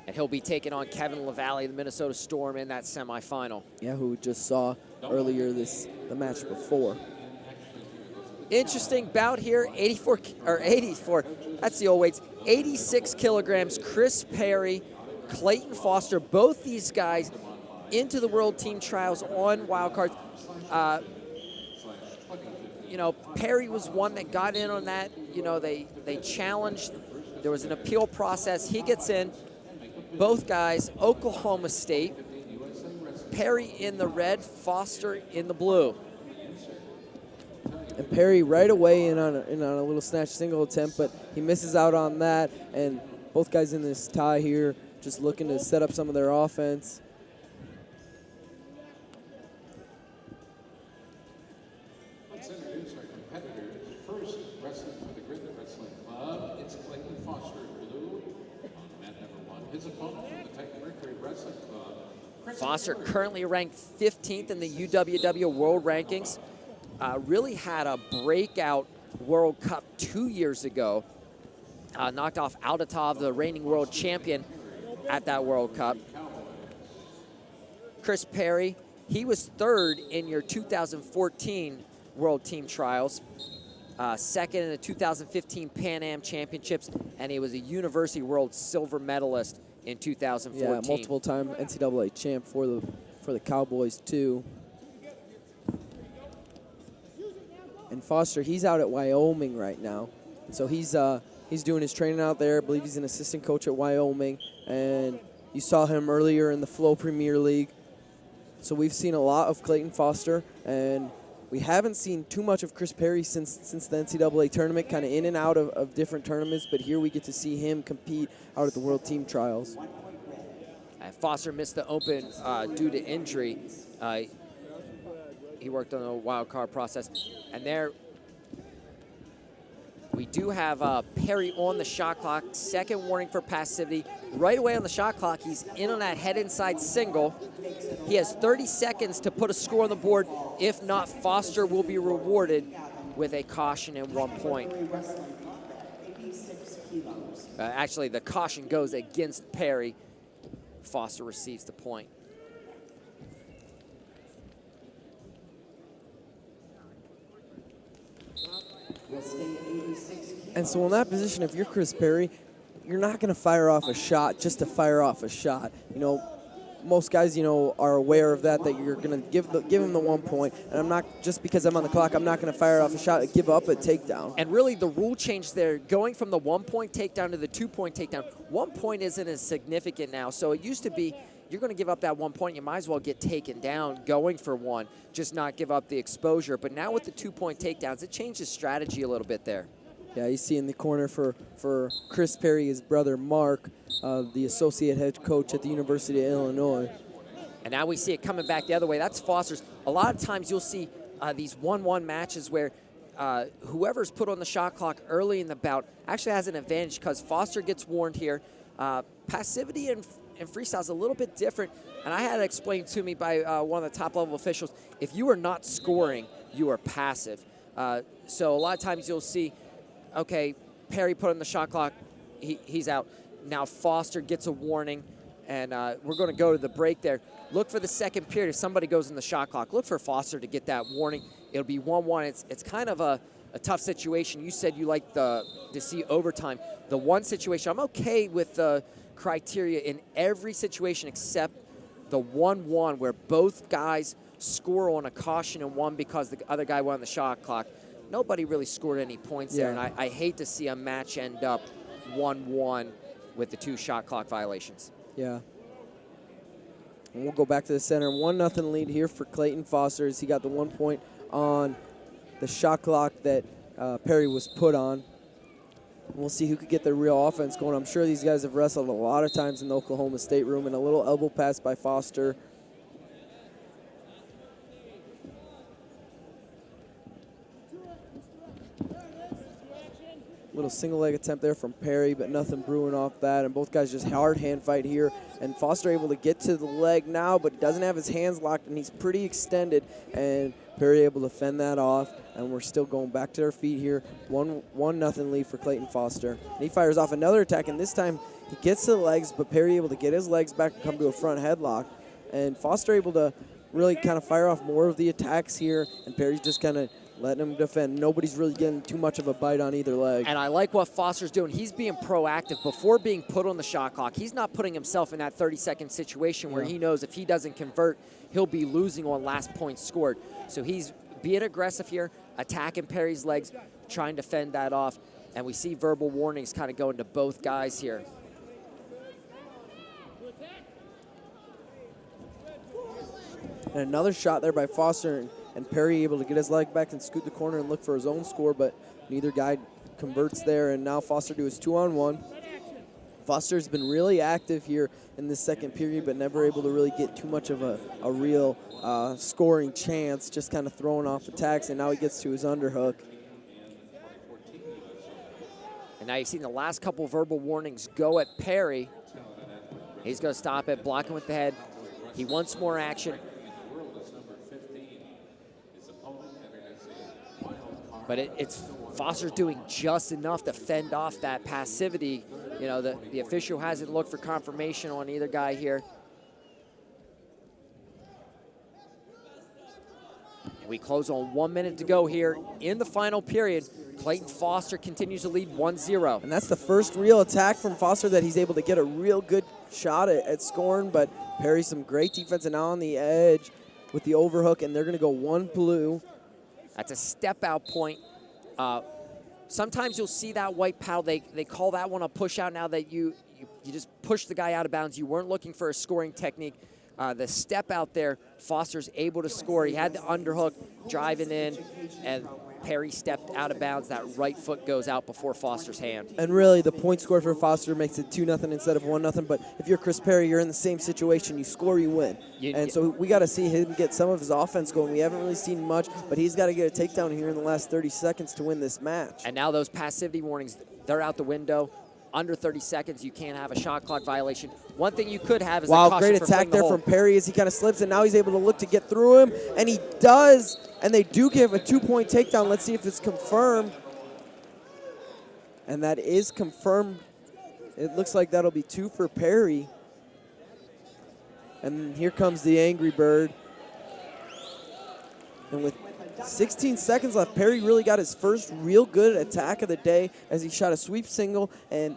And he'll be taking on Kevin LaValle, the Minnesota Storm, in that semifinal. Yeah, who we just saw earlier the match before. Interesting bout here, 84, that's the old weights, 86 kilograms, Chris Perry, Clayton Foster, both these guys into the World Team Trials on wildcards. Perry was one that got in on that. They challenged. There was an appeal process. He gets in. Both guys, Oklahoma State. Perry in the red, Foster in the blue. And Perry right away in on a little snatch single attempt, but he misses out on that. And both guys in this tie here just looking to set up some of their offense. Let's introduce our competitors. First, wrestling for the Grid Wrestling Club, it's Clayton Foster in blue on mat number 1. His opponent from the Titan Mercury Wrestling Club. Foster currently ranked 15th in the UWW World Rankings. Really had a breakout World Cup 2 years ago. Knocked off Aldatov, the reigning world champion at that World Cup. Chris Perry, he was third in your 2014 World Team Trials, second in the 2015 Pan Am Championships, and he was a University World silver medalist in 2014. Yeah, multiple-time NCAA champ for the Cowboys too. And Foster, he's out at Wyoming right now, so he's doing his training out there. I believe he's an assistant coach at Wyoming, and you saw him earlier in the Flow Premier League. So we've seen a lot of Clayton Foster, and we haven't seen too much of Chris Perry since the NCAA tournament, kind of in and out of different tournaments, but here we get to see him compete out at the World Team Trials. Foster missed the Open due to injury. He worked on a wild card process. And there we do have Perry on the shot clock. Second warning for passivity. Right away on the shot clock, he's in on that head inside single. He has 30 seconds to put a score on the board. If not, Foster will be rewarded with a caution and 1 point. Actually, the caution goes against Perry. Foster receives the point. And so in that position, if you're Chris Perry, you're not going to fire off a shot just to fire off a shot. Most guys, are aware of that you're going to give him the 1 point. And I'm not, just because I'm on the clock, I'm not going to fire off a shot and give up a takedown. And really the rule change there, going from the 1 point takedown to the 2 point takedown, 1 point isn't as significant now. So it used to be, you're going to give up that 1 point, you might as well get taken down going for one, just not give up the exposure. But now with the 2 point takedowns, it changes strategy a little bit there. Yeah, you see in the corner for Chris Perry, his brother Mark, the associate head coach at the University of Illinois. And now we see it coming back the other way. That's Foster's. A lot of times you'll see these 1-1 matches where whoever's put on the shot clock early in the bout actually has an advantage because Foster gets warned here. Passivity and freestyle is a little bit different, and I had it explained to me by one of the top-level officials. If you are not scoring, you are passive. So a lot of times you'll see, okay, Perry put on the shot clock, he's out. Now Foster gets a warning, and we're going to go to the break there. Look for the second period. If somebody goes in the shot clock, look for Foster to get that warning. It'll be 1-1. It's kind of a tough situation. You said you like to see overtime. The one situation, I'm okay with the criteria in every situation except the 1-1 where both guys score on a caution and one because the other guy went on the shot clock. Nobody really scored any points there, and I hate to see a match end up 1-1 with the 2 shot clock violations. Yeah. And we'll go back to the center. 1-0 lead here for Clayton Foster as he got the 1 point on the shot clock that Perry was put on. We'll see who could get the real offense going. I'm sure these guys have wrestled a lot of times in the Oklahoma State room, and a little elbow pass by Foster. Little single leg attempt there from Perry, but nothing brewing off that. And both guys just hard hand fight here. And Foster able to get to the leg now, but he doesn't have his hands locked, and he's pretty extended. And Perry able to fend that off. And we're still going back to our feet here. 1-0 lead for Clayton Foster. And he fires off another attack, and this time He gets to the legs, but Perry able to get his legs back and come to a front headlock. And Foster able to really kind of fire off more of the attacks here, and Perry's just kind of letting him defend. Nobody's really getting too much of a bite on either leg. And I like what Foster's doing. He's being proactive before being put on the shot clock. He's not putting himself in that 30-second situation where he knows if he doesn't convert, he'll be losing on last point scored. So he's being aggressive here, attacking Perry's legs, trying to fend that off. And we see verbal warnings kind of going to both guys here. And another shot there by Foster, and Perry able to get his leg back and scoot the corner and look for his own score, but neither guy converts there, and now Foster do his 2-on-1. Foster's been really active here in this second period, but never able to really get too much of a real scoring chance, just kind of throwing off attacks, and now he gets to his underhook. And now you've seen the last couple verbal warnings go at Perry. He's going to stop it, block him with the head. He wants more action. But it's Foster's doing just enough to fend off that passivity. You know, the official hasn't looked for confirmation on either guy here. And we close on 1 minute to go here in the final period. Clayton Foster continues to lead 1-0. And that's the first real attack from Foster that he's able to get a real good shot at scoring, but Perry's some great defense, and now on the edge with the overhook, and they're going to go one blue. That's a step-out point. Sometimes you'll see that white paddle. They call that one a push-out now that you just push the guy out of bounds. You weren't looking for a scoring technique. The step out there, Foster's able to score. He had the underhook driving in, and Perry stepped out of bounds. That right foot goes out before Foster's hand. And really, the point score for Foster makes it 2-0 instead of 1-0. But if you're Chris Perry, you're in the same situation. You score, you win. So we got to see him get some of his offense going. We haven't really seen much, but he's got to get a takedown here in the last 30 seconds to win this match. And now those passivity warnings, they're out the window. Under 30 seconds, you can't have a shot clock violation. One thing you could have is a caution great for attack there the from Perry as he kind of slips, and now he's able to look to get through him, and he does, and they do give a 2-point takedown. Let's see if it's confirmed. And that is confirmed. It looks like that'll be 2 for Perry. And here comes the Angry Bird. And with 16 seconds left, Perry really got his first real good attack of the day as he shot a sweep single, and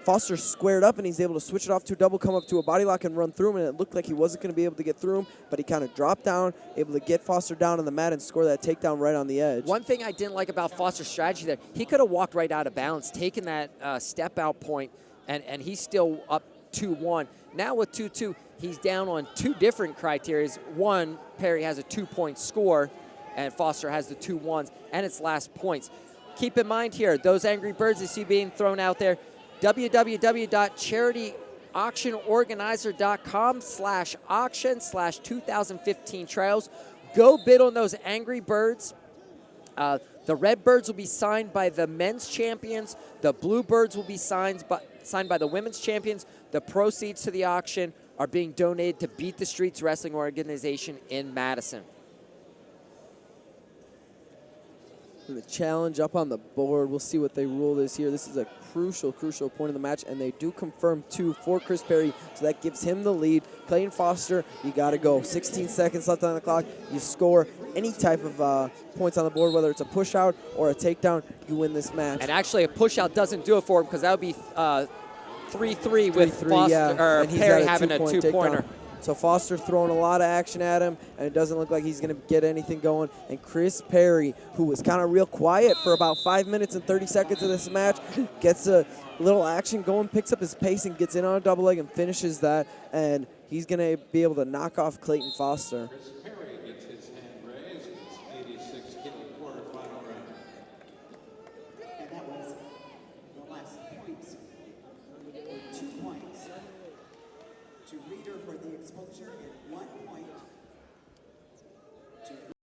Foster squared up, and he's able to switch it off to a double, come up to a body lock and run through him, and it looked like he wasn't going to be able to get through him, but he kind of dropped down, able to get Foster down on the mat and score that takedown right on the edge. One thing I didn't like about Foster's strategy there, he could have walked right out of bounds, taken that step-out point, and he's still up 2-1. Now with 2-2, he's down on 2 different criteria. One, Perry has a 2-point score, and Foster has the 2 1s, and it's last points. Keep in mind here, those Angry Birds you see being thrown out there, www.charityauctionorganizer.com/auction/2015 trials. Go bid on those Angry Birds. The red birds will be signed by the men's champions. The blue birds will be signed by the women's champions. The proceeds to the auction are being donated to Beat the Streets Wrestling Organization in Madison. And the challenge up on the board. We'll see what they rule this here. This is a crucial point in the match, and they do confirm 2 for Chris Perry, so that gives him the lead. Clayton Foster, you got to go. 16 seconds left on the clock. You score any type of points on the board, whether it's a push-out or a takedown, you win this match. And actually, a push-out doesn't do it for him because that would be 3-3 with Foster, or Perry having a 2-pointer. So Foster throwing a lot of action at him, and it doesn't look like he's going to get anything going. And Chris Perry, who was kind of real quiet for about 5 minutes and 30 seconds of this match, gets a little action going, picks up his pace, and gets in on a double leg and finishes that. And he's going to be able to knock off Clayton Foster. Chris Perry gets his hand raised. It's 86-kilo quarterfinal round. And that was the last points. 2 points to Reader for the exposure and 1 point